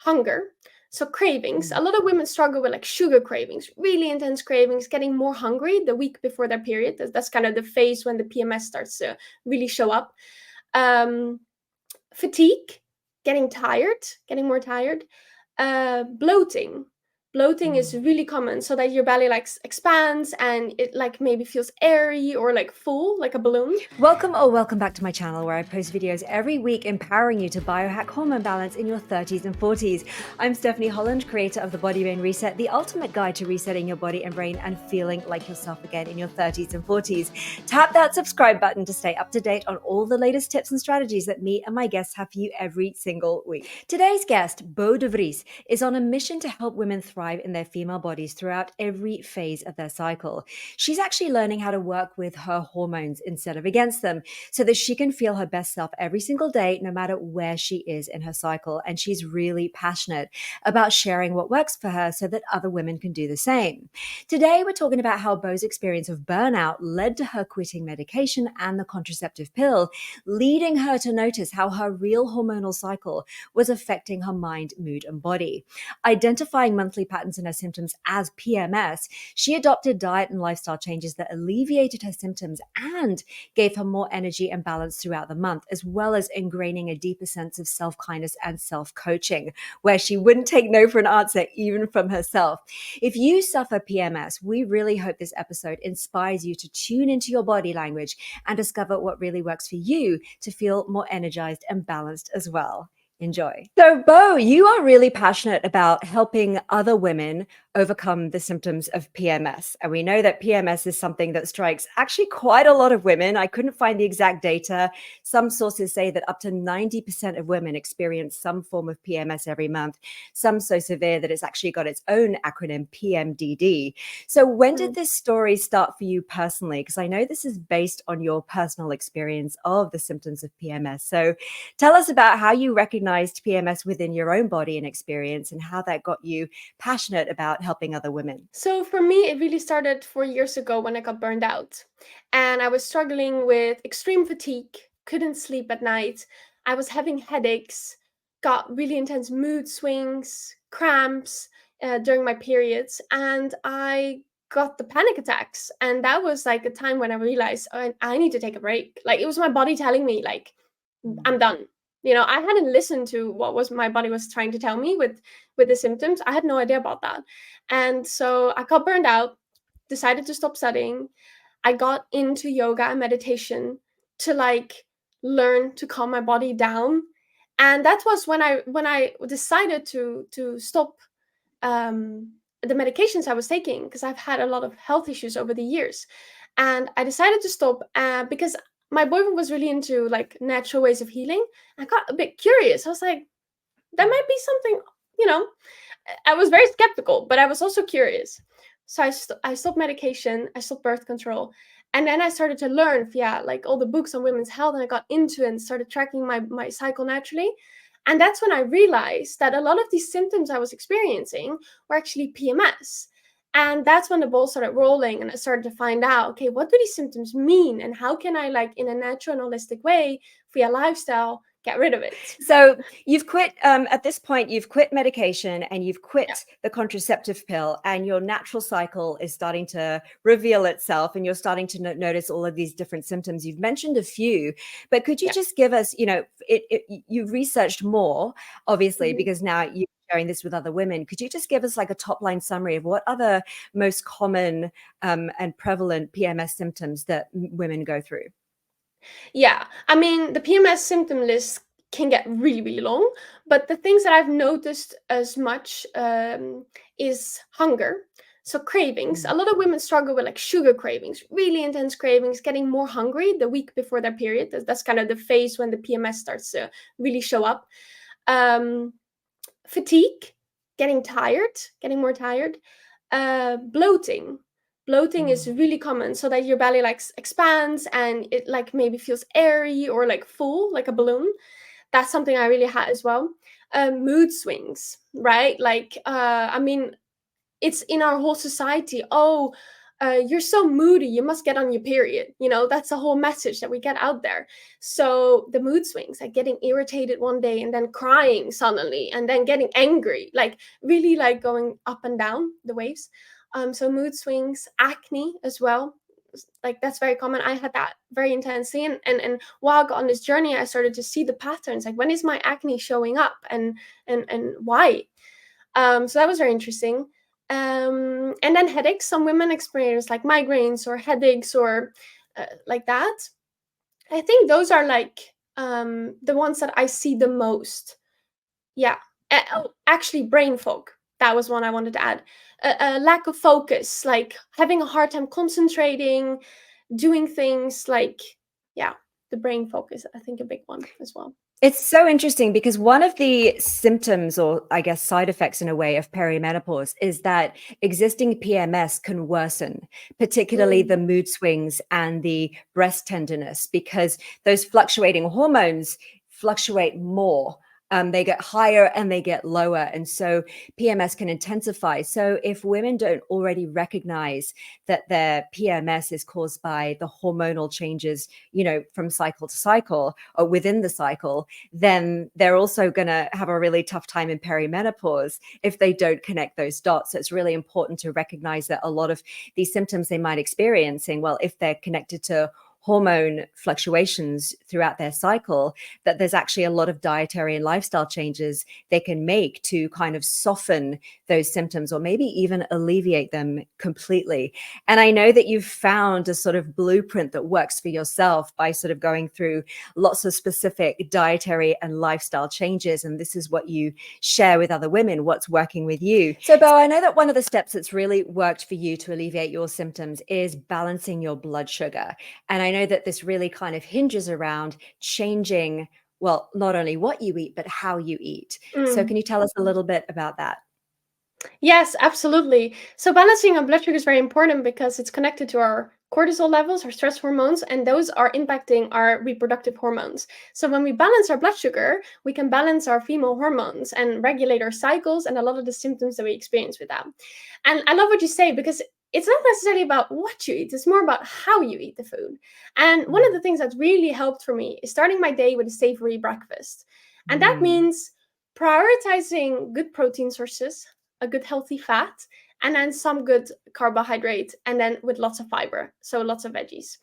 hunger. So cravings. A lot of women struggle with like sugar cravings, really intense cravings, getting more hungry the week before their period. That's kind of the phase when the PMS starts to really show up. Fatigue, getting tired, getting more tired. Bloating. Bloating is really common, so that your belly like expands and it like maybe feels airy or like full, like a balloon. Welcome back to my channel where I post videos every week empowering you to biohack hormone balance in your 30s and 40s. I'm Stephanie Holland, creator of the Body Brain Reset, the ultimate guide to resetting your body and brain and feeling like yourself again in your 30s and 40s. Tap that subscribe button to stay up to date on all the latest tips and strategies that me and my guests have for you every single week. Today's guest, Bo de Vries, is on a mission to help women thrive in their female bodies throughout every phase of their cycle. She's actually learning how to work with her hormones instead of against them so that she can feel her best self every single day, no matter where she is in her cycle. And she's really passionate about sharing what works for her so that other women can do the same. Today, we're talking about how Bo's experience of burnout led to her quitting medication and the contraceptive pill, leading her to notice how her real hormonal cycle was affecting her mind, mood, and body. Identifying monthly patterns in her symptoms as PMS, she adopted diet and lifestyle changes that alleviated her symptoms and gave her more energy and balance throughout the month, as well as ingraining a deeper sense of self-kindness and self-coaching, where she wouldn't take no for an answer, even from herself. If you suffer PMS, we really hope this episode inspires you to tune into your body language and discover what really works for you to feel more energized and balanced as well. Enjoy. So, Bo, you are really passionate about helping other women overcome the symptoms of PMS. And we know that PMS is something that strikes actually quite a lot of women. I couldn't find the exact data. Some sources say that up to 90% of women experience some form of PMS every month, some so severe that it's actually got its own acronym, PMDD. So when did this story start for you personally? Because I know this is based on your personal experience of the symptoms of PMS. So tell us about how you recognized PMS within your own body and experience and how that got you passionate about helping other women. So for me, it really started 4 years ago when I got burned out. And I was struggling with extreme fatigue, couldn't sleep at night. I was having headaches, got really intense mood swings, cramps during my periods. And I got the panic attacks. And that was like a time when I realized, oh, I need to take a break. Like it was my body telling me, like, I'm done. I hadn't listened to what was my body was trying to tell me with the symptoms. I had no idea about that. And so I got burned out, decided to stop studying. I got into yoga and meditation to like learn to calm my body down. And that was when I decided to stop the medications I was taking, because I've had a lot of health issues over the years. And I decided to stop because my boyfriend was really into like natural ways of healing. I got a bit curious. I was like, there might be something, I was very skeptical, but I was also curious. So I stopped medication, I stopped birth control. And then I started to learn via like all the books on women's health, and I got into it and started tracking my cycle naturally. And that's when I realized that a lot of these symptoms I was experiencing were actually PMS. And that's when the ball started rolling, and I started to find out, okay, what do these symptoms mean? And how can I, like, in a natural and holistic way, via lifestyle, get rid of it? So you've quit, at this point, you've quit medication and you've quit the contraceptive pill, and your natural cycle is starting to reveal itself, and you're starting to notice all of these different symptoms. You've mentioned a few, but could you just give us, you've researched more, obviously, because now you're sharing this with other women. Could you just give us like a top line summary of what are the most common and prevalent PMS symptoms that women go through? Yeah, I mean, the PMS symptom list can get really, really long, but the things that I've noticed as much is hunger. So cravings. A lot of women struggle with like sugar cravings, really intense cravings, getting more hungry the week before their period. That's kind of the phase when the PMS starts to really show up. Fatigue, getting tired, getting more tired. Bloating. Bloating is really common, so that your belly like expands and it like maybe feels airy or like full, like a balloon. That's something I really had as well. Mood swings, right? Like, I mean, it's in our whole society. Oh, you're so moody, you must get on your period. That's the whole message that we get out there. So the mood swings, like getting irritated one day and then crying suddenly and then getting angry, like really like going up and down the waves. So mood swings, acne as well, like that's very common. I had that very intensely, and while I got on this journey, I started to see the patterns, like when is my acne showing up, and why. So that was very interesting. And then headaches. Some women experience like migraines or headaches or like that. I think those are like the ones that I see the most. Yeah. Actually, brain fog. That was one I wanted to add. A lack of focus, like having a hard time concentrating, doing things like, yeah, the brain fog is, I think, a big one as well. It's so interesting because one of the symptoms, or I guess side effects in a way, of perimenopause is that existing PMS can worsen, particularly the mood swings and the breast tenderness, because those fluctuating hormones fluctuate more. They get higher and they get lower. And so PMS can intensify. So if women don't already recognize that their PMS is caused by the hormonal changes, from cycle to cycle or within the cycle, then they're also going to have a really tough time in perimenopause if they don't connect those dots. So it's really important to recognize that a lot of these symptoms they might experiencing, well, if they're connected to hormone fluctuations throughout their cycle, that there's actually a lot of dietary and lifestyle changes they can make to kind of soften those symptoms or maybe even alleviate them completely. And I know that you've found a sort of blueprint that works for yourself by sort of going through lots of specific dietary and lifestyle changes. And this is what you share with other women, what's working with you. So, Bo, I know that one of the steps that's really worked for you to alleviate your symptoms is balancing your blood sugar. And I know that this really kind of hinges around changing, well, not only what you eat, but how you eat. So can you tell us a little bit about that? Yes, absolutely. So balancing our blood sugar is very important because it's connected to our cortisol levels, our stress hormones, and those are impacting our reproductive hormones. So when we balance our blood sugar, we can balance our female hormones and regulate our cycles and a lot of the symptoms that we experience with that. And I love what you say because it's not necessarily about what you eat, it's more about how you eat the food. And one of the things that's really helped for me is starting my day with a savory breakfast. And that means prioritizing good protein sources, a good healthy fat, and then some good carbohydrate, and then with lots of fiber, so lots of veggies.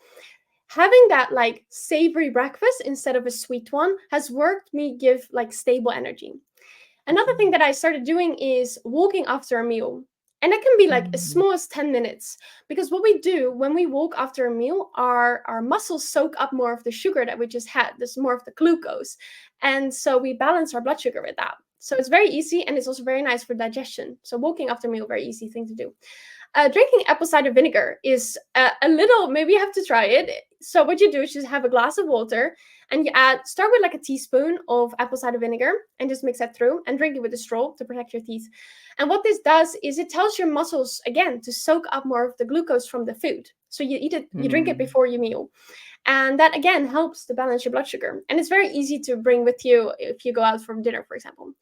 Having that like savory breakfast instead of a sweet one has worked me give like stable energy. Another thing that I started doing is walking after a meal. And it can be like as small as 10 minutes. Because what we do when we walk after a meal, our muscles soak up more of the sugar that we just had. There's more of the glucose. And so we balance our blood sugar with that. So it's very easy and it's also very nice for digestion. So walking after a meal, very easy thing to do. Drinking apple cider vinegar is a little, maybe you have to try it. So what you do is just have a glass of water and you start with like a teaspoon of apple cider vinegar and just mix that through and drink it with a straw to protect your teeth. And what this does is it tells your muscles, again, to soak up more of the glucose from the food. So you eat it, you drink it before your meal. And that, again, helps to balance your blood sugar. And it's very easy to bring with you if you go out for dinner, for example.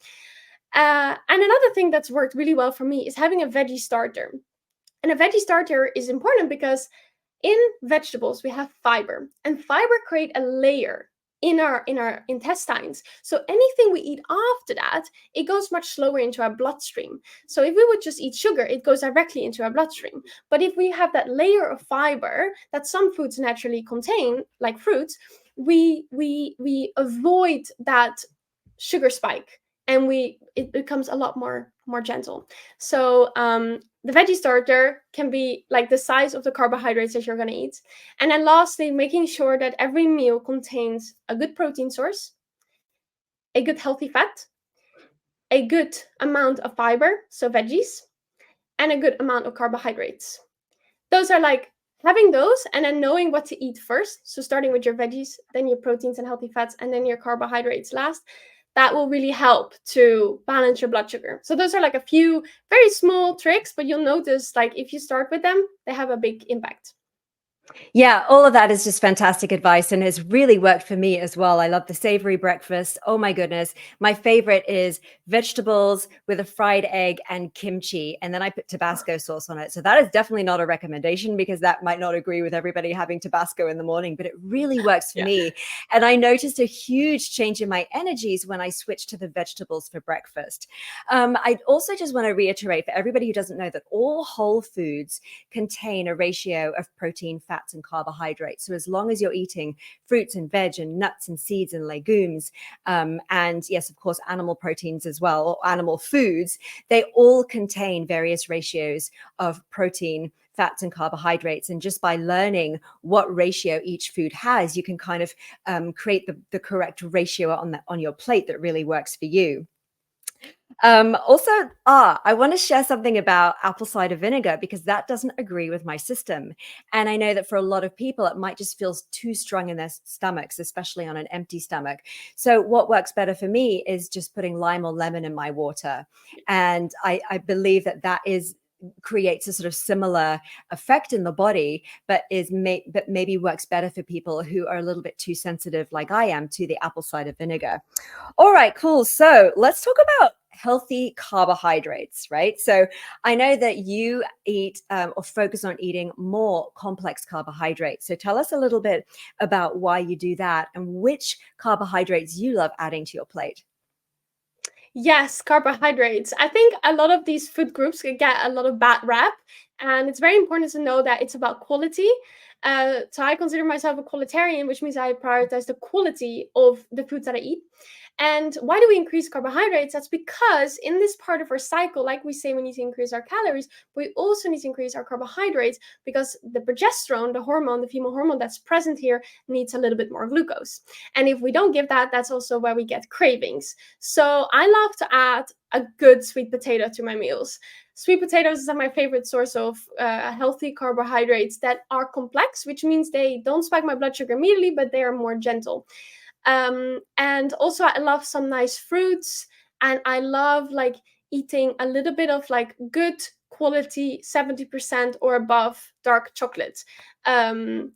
And another thing that's worked really well for me is having a veggie starter. And a veggie starter is important because in vegetables we have fiber, and fiber create a layer in our intestines. So anything we eat after that, it goes much slower into our bloodstream. So if we would just eat sugar, it goes directly into our bloodstream. But if we have that layer of fiber that some foods naturally contain, like fruits, we avoid that sugar spike, and it becomes a lot more gentle. So the veggie starter can be like the size of the carbohydrates that you're going to eat. And then lastly, making sure that every meal contains a good protein source, a good healthy fat, a good amount of fiber, so veggies, and a good amount of carbohydrates. Those are like having those and then knowing what to eat first. So starting with your veggies, then your proteins and healthy fats, and then your carbohydrates last. That will really help to balance your blood sugar. So those are like a few very small tricks, but you'll notice like if you start with them, they have a big impact. Yeah, all of that is just fantastic advice and has really worked for me as well. I love the savory breakfast. Oh my goodness. My favorite is vegetables with a fried egg and kimchi. And then I put Tabasco sauce on it. So that is definitely not a recommendation because that might not agree with everybody having Tabasco in the morning, but it really works for Yeah. me. And I noticed a huge change in my energies when I switched to the vegetables for breakfast. I also just want to reiterate for everybody who doesn't know that all whole foods contain a ratio of protein, fats, and carbohydrates. So as long as you're eating fruits and veg and nuts and seeds and legumes, and yes, of course, animal proteins as well, or animal foods, they all contain various ratios of protein, fats, and carbohydrates. And just by learning what ratio each food has, you can kind of create the correct ratio on your plate that really works for you. Also, I want to share something about apple cider vinegar because that doesn't agree with my system. And I know that for a lot of people, it might just feel too strong in their stomachs, especially on an empty stomach. So, what works better for me is just putting lime or lemon in my water. And I believe that that is creates a sort of similar effect in the body, but but maybe works better for people who are a little bit too sensitive, like I am, to the apple cider vinegar. All right, cool. So let's talk about healthy carbohydrates, right? So I know that you eat or focus on eating more complex carbohydrates. So tell us a little bit about why you do that and which carbohydrates you love adding to your plate. Yes, carbohydrates. I think a lot of these food groups can get a lot of bad rap, and it's very important to know that it's about quality. So I consider myself a qualitarian, which means I prioritize the quality of the foods that I eat. And why do we increase carbohydrates? That's because in this part of our cycle, like we say, we need to increase our calories, but we also need to increase our carbohydrates because the progesterone, the hormone, the female hormone that's present here, needs a little bit more glucose. And if we don't give that, that's also where we get cravings. So I love to add a good sweet potato to my meals. Sweet potatoes are my favorite source of healthy carbohydrates that are complex, which means they don't spike my blood sugar immediately, but they are more gentle. And also I love some nice fruits, and I love like eating a little bit of like good quality 70% or above dark chocolate,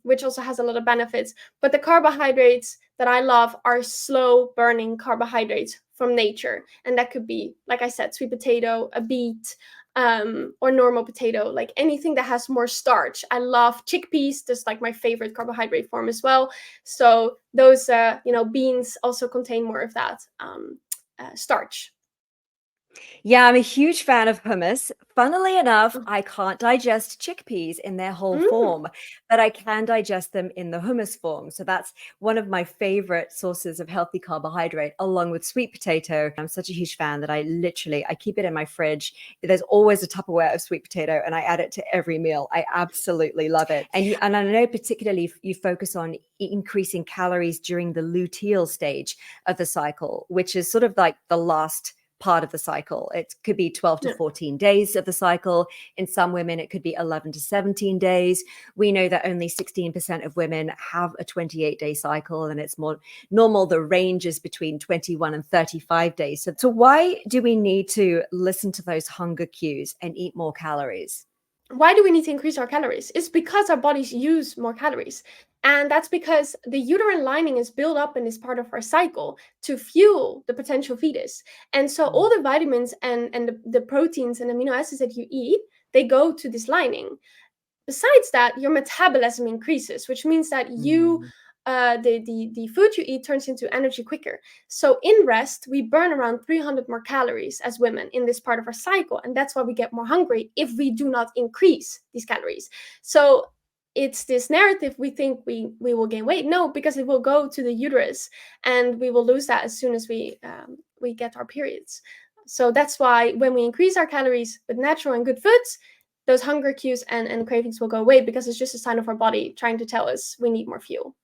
which also has a lot of benefits. But the carbohydrates that I love are slow burning carbohydrates from nature, and that could be, like I said, sweet potato, a beet, or normal potato, like anything that has more starch. I love chickpeas, just like my favorite carbohydrate form as well. So those, beans also contain more of that starch. Yeah, I'm a huge fan of hummus. Funnily enough, I can't digest chickpeas in their whole Mm. form, but I can digest them in the hummus form. So that's one of my favorite sources of healthy carbohydrate, along with sweet potato. I'm such a huge fan that I keep it in my fridge. There's always a Tupperware of sweet potato, and I add it to every meal. I absolutely love it. And I know particularly you focus on increasing calories during the luteal stage of the cycle, which is sort of like the last part of the cycle. It could be 12 to Yeah. 14 days of the cycle. In some women, it could be 11 to 17 days. We know that only 16% of women have a 28-day cycle, and it's more normal. The range is between 21 and 35 days. So why do we need to listen to those hunger cues and eat more calories? Why do we need to increase our calories? It's because our bodies use more calories. And that's because the uterine lining is built up in this part of our cycle to fuel the potential fetus. And so all the vitamins and the proteins and amino acids that you eat, they go to this lining. Besides that, your metabolism increases, which means that Mm. the food you eat turns into energy quicker. So in rest, we burn around 300 more calories as women in this part of our cycle, and that's why we get more hungry if we do not increase these calories. So it's this narrative, we think we will gain weight. No, because it will go to the uterus, and we will lose that as soon as we get our periods. So that's why when we increase our calories with natural and good foods, those hunger cues and cravings will go away, because it's just a sign of our body trying to tell us we need more fuel.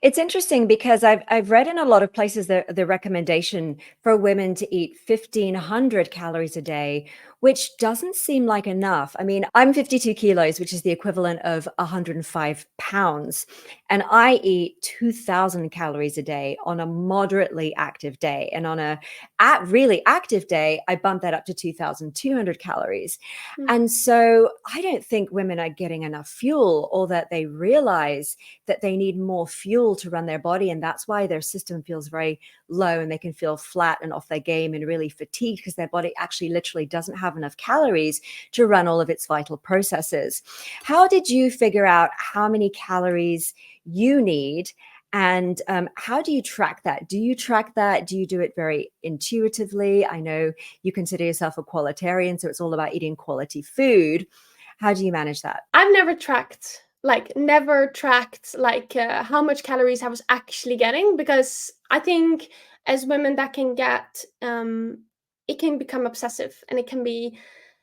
It's interesting because I've read in a lot of places the recommendation for women to eat 1,500 calories a day, which doesn't seem like enough. I mean, I'm 52 kilos, which is the equivalent of 105 pounds, and I eat 2,000 calories a day on a moderately active day. And on a really active day, I bump that up to 2,200 calories. Mm. And so I don't think women are getting enough fuel, or that they realize that they need more fuel to run their body. And that's why their system feels very low, and they can feel flat and off their game and really fatigued, because their body actually literally doesn't have enough calories to run all of its vital processes. How did you figure out how many calories you need? And how do you track that? Do you track that? Do you do it very intuitively? I know you consider yourself a qualitarian, so it's all about eating quality food. How do you manage that? I've never tracked how much calories I was actually getting, because I think as women that can get it can become obsessive, and it can be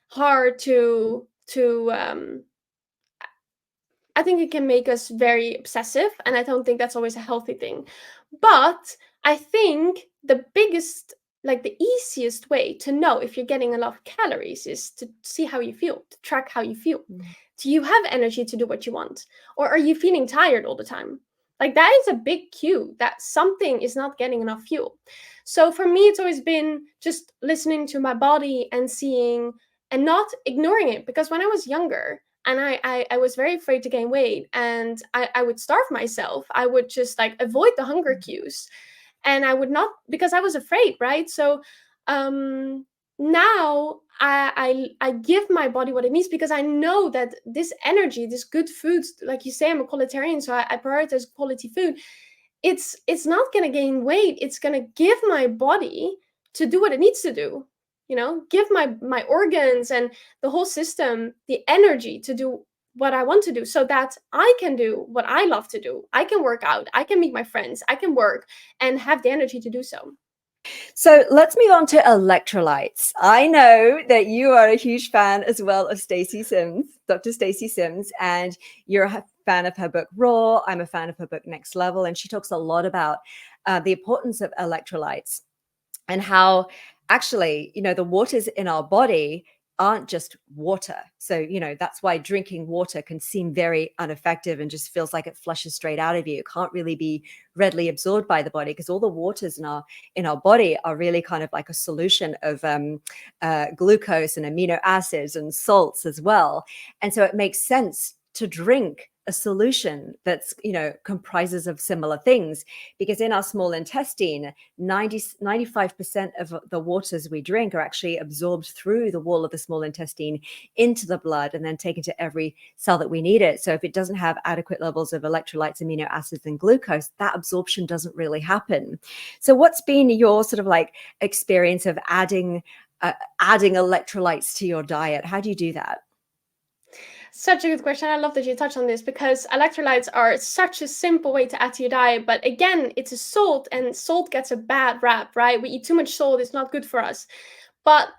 hard to I think it can make us very obsessive, and I don't think that's always a healthy thing. But I think the biggest, like the easiest way to know if you're getting enough calories is to see how you feel, to track how you feel. Mm. Do you have energy to do what you want? Or are you feeling tired all the time? Like that is a big cue that something is not getting enough fuel. So for me, it's always been just listening to my body and seeing and not ignoring it. Because when I was younger, and I was very afraid to gain weight, and I would starve myself. I would just like avoid the hunger cues, and I would not, because I was afraid, right? So um now I give my body what it needs, because I know that this energy, this good foods, like you say, I'm a qualitarian, so I prioritize quality food. It's not going to gain weight, it's going to give my body to do what it needs to do, give my organs and the whole system the energy to do what I want to do, so that I can do what I love to do. I can work out, I can meet my friends, I can work and have the energy to do so. So let's move on to electrolytes. I know that you are a huge fan as well of Stacey Sims, Dr. Stacey Sims, and you're a fan of her book Raw. I'm a fan of her book Next Level, and she talks a lot about the importance of electrolytes, and how actually, the waters in our body aren't just water. So, that's why drinking water can seem very ineffective and just feels like it flushes straight out of you. It can't really be readily absorbed by the body, because all the waters in our body are really kind of like a solution of glucose and amino acids and salts as well. And so it makes sense to drink a solution that's comprises of similar things, because in our small intestine 95% of the waters we drink are actually absorbed through the wall of the small intestine into the blood, and then taken to every cell that we need it. So if it doesn't have adequate levels of electrolytes, amino acids, and glucose, that absorption doesn't really happen. So what's been your sort of like experience of adding electrolytes to your diet? How do you do that? Such a good question. I love that you touched on this, because electrolytes are such a simple way to add to your diet. But again, it's a salt, and salt gets a bad rap, right? We eat too much salt, it's not good for us. But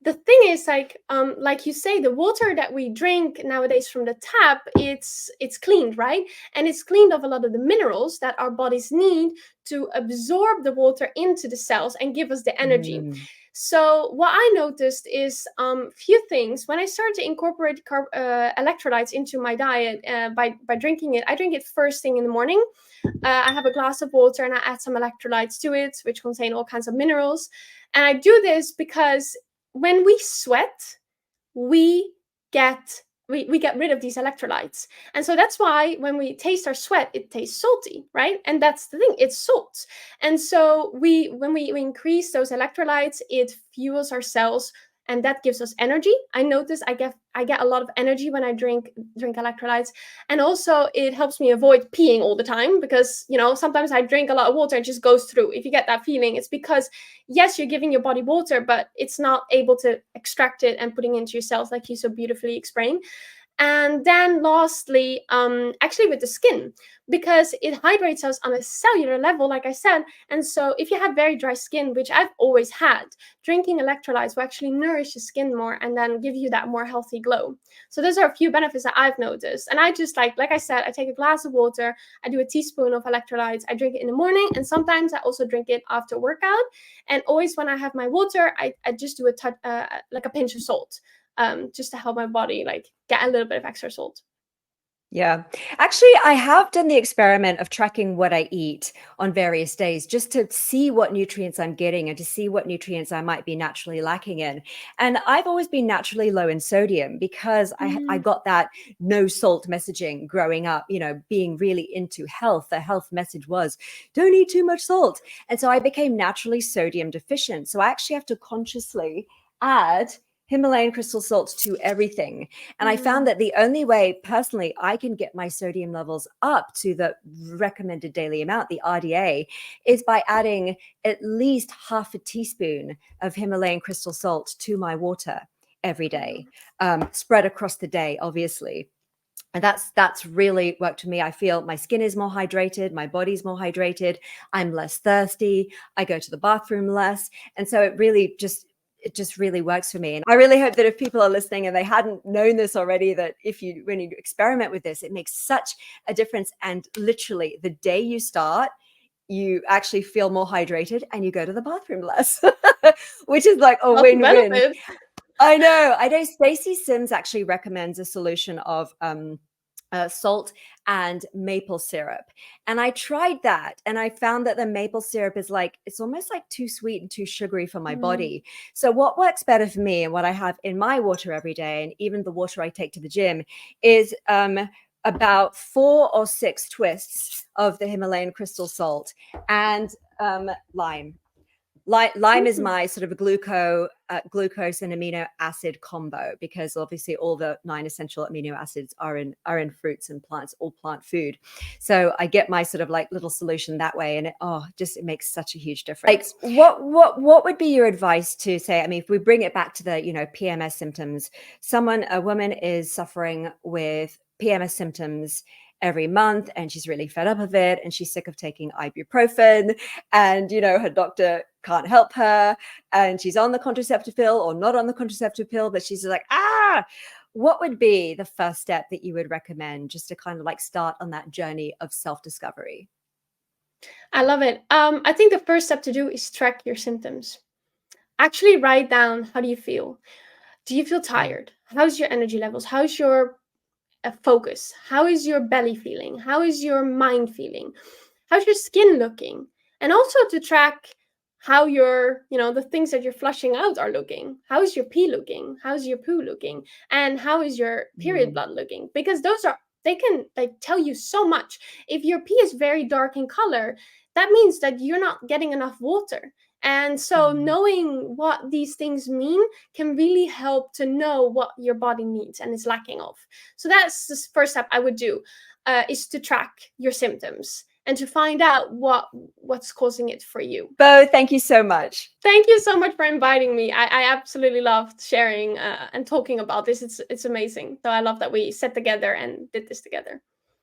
the thing is, like you say, the water that we drink nowadays from the tap, it's cleaned, right? And it's cleaned of a lot of the minerals that our bodies need to absorb the water into the cells and give us the energy. Mm. So what I noticed is few things. When I started to incorporate electrolytes into my diet by drinking it. I drink it first thing in the morning. I have a glass of water and I add some electrolytes to it, which contain all kinds of minerals. And I do this because when we sweat, we get we get rid of these electrolytes. And so that's why when we taste our sweat, it tastes salty, right? And that's the thing, it's salt. And so when we increase those electrolytes, it fuels our cells, and that gives us energy. I notice I get a lot of energy when I drink electrolytes. And also it helps me avoid peeing all the time, because sometimes I drink a lot of water and it just goes through. If you get that feeling, it's because yes, you're giving your body water, but it's not able to extract it and putting it into your cells, like you so beautifully explained. And then lastly, actually with the skin, because it hydrates us on a cellular level, like I said. And so if you have very dry skin, which I've always had, drinking electrolytes will actually nourish the skin more and then give you that more healthy glow. So those are a few benefits that I've noticed. And I just like I said, I take a glass of water, I do a teaspoon of electrolytes, I drink it in the morning, and sometimes I also drink it after workout. And always when I have my water, I just do a touch, like a pinch of salt, just to help my body like get a little bit of extra salt. Yeah. Actually, I have done the experiment of tracking what I eat on various days just to see what nutrients I'm getting and to see what nutrients I might be naturally lacking in. And I've always been naturally low in sodium because I Mm, got that no salt messaging growing up, you know, being really into health. The health message was don't eat too much salt. And so I became naturally sodium deficient. So I actually have to consciously add Himalayan crystal salt to everything. And I found mm, that the only way personally I can get my sodium levels up to the recommended daily amount, the RDA, is by adding at least half a teaspoon of Himalayan crystal salt to my water every day, spread across the day, obviously. And that's really worked for me. I feel my skin is more hydrated, my body's more hydrated, I'm less thirsty, I go to the bathroom less. And so it just really works for me. And I really hope that if people are listening and they hadn't known this already, that when you experiment with this, it makes such a difference. And literally the day you start, you actually feel more hydrated and you go to the bathroom less, which is like a healthy win-win. benefits. I know. I know Stacey Sims actually recommends a solution of salt and maple syrup. And I tried that and I found that the maple syrup is like, it's almost like too sweet and too sugary for my Mm, body. So, what works better for me and what I have in my water every day, and even the water I take to the gym, is about 4 or 6 twists of the Himalayan crystal salt and lime. Lime is mm. my sort of glucose and amino acid combo because obviously all the 9 essential amino acids are in fruits and plants, all plant food. So I get my sort of like little solution that way, and it makes such a huge difference. Like, what would be your advice to say? I mean, if we bring it back to the PMS symptoms, a woman is suffering with PMS symptoms every month and she's really fed up of it and she's sick of taking ibuprofen and her doctor can't help her and she's on the contraceptive pill or not on the contraceptive pill, but she's like, what would be the first step that you would recommend just to kind of like start on that journey of self-discovery? I love it. I think the first step to do is track your symptoms. Actually, write down, how do you feel? Do you feel tired? How's your energy levels? How's your focus? How is your belly feeling? How is your mind feeling? How's your skin looking? And also to track how the things that you're flushing out are looking. How is your pee looking? How's your poo looking? And how is your period Mm. blood looking? Because they can like tell you so much. If your pee is very dark in color, that means that you're not getting enough water. And so Mm. knowing what these things mean can really help to know what your body needs and is lacking of. So that's the first step I would do, is to track your symptoms and to find out what's causing it for you. Bo, thank you so much. Thank you so much for inviting me. I absolutely loved sharing and talking about this. It's amazing. So I love that we sat together and did this together.